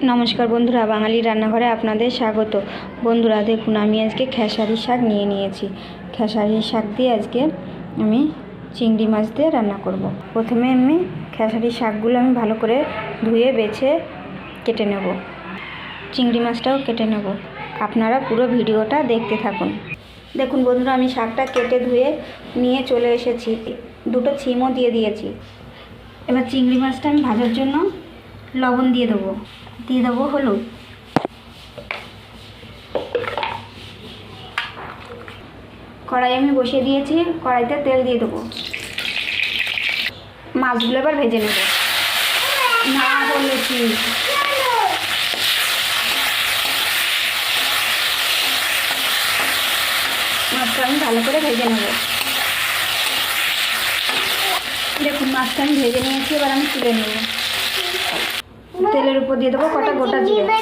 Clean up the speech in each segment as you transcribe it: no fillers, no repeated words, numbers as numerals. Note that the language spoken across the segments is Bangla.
নমস্কার বন্ধুরা, বাঙালি রান্নাঘরে আপনাদের স্বাগত। বন্ধুরা দেখুন, আমি আজকে খেসারি শাক নিয়ে নিয়েছি। খেসারি শাক দিয়ে আজকে আমি চিংড়ি মাছ দিয়ে রান্না করব। প্রথমে আমি খেসারি শাকগুলো ভালো করে ধুয়ে বেছে কেটে নেব। চিংড়ি মাছটাও কেটে নেব। আপনারা পুরো ভিডিওটা দেখতে থাকুন। দেখুন বন্ধুরা, আমি শাকটা কেটে ধুয়ে নিয়ে চলে এসেছি। দুটো ছিমও দিয়ে দিয়েছি। এবার চিংড়ি মাছটা আমি ভাজার জন্য লবণ দিয়ে দেবো হলুদ। কড়াই আমি বসিয়ে দিয়েছি, কড়াইতে তেল দিয়ে দেবো। মাছগুলো এবার ভেজে নেব। না বলেছি, মাছটা আমি ভালো করে ভেজে নেব। দেখুন, মাছটা আমি ভেজে নিয়েছি, এবার আমি তুলে নেব। তেলের উপর দিয়ে দেবো কটা গোটা জিরে। এবার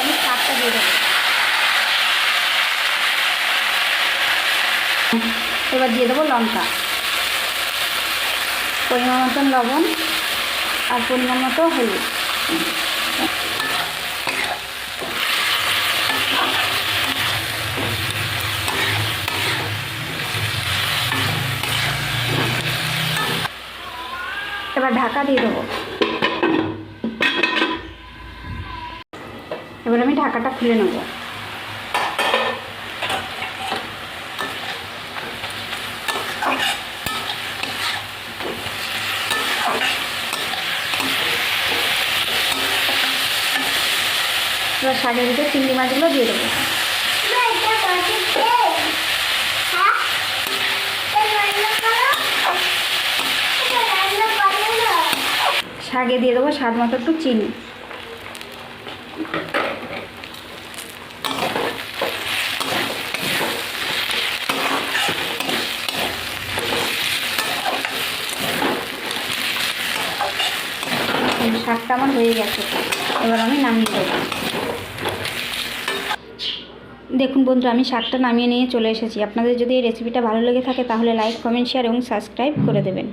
আমি শাকটা দিয়ে দেবো। এবার দিয়ে দেবো লঙ্কা, পরিমাণ মতন লবণ আর পরিমাণ মতো হলুদ। এবার ঢাকা দিয়ে দেবো। এবার আমি ঢাকাটা খুলে নেব। এবার শাকের ভিতরে চিংড়ি মাছগুলো দিয়ে দেবো। শাকে দিয়ে দেবো স্বাদ মতো একটু চিনি। শাকটা আমার হয়ে গেছে, এবার আমি নামিয়ে দেবো। দেখুন বন্ধুরা, আমি শাকটা নামিয়ে নিয়ে চলে এসেছি। আপনাদের যদি এই রেসিপিটা ভালো লেগে থাকে তাহলে লাইক, কমেন্ট, শেয়ার এবং সাবস্ক্রাইব করে দেবেন।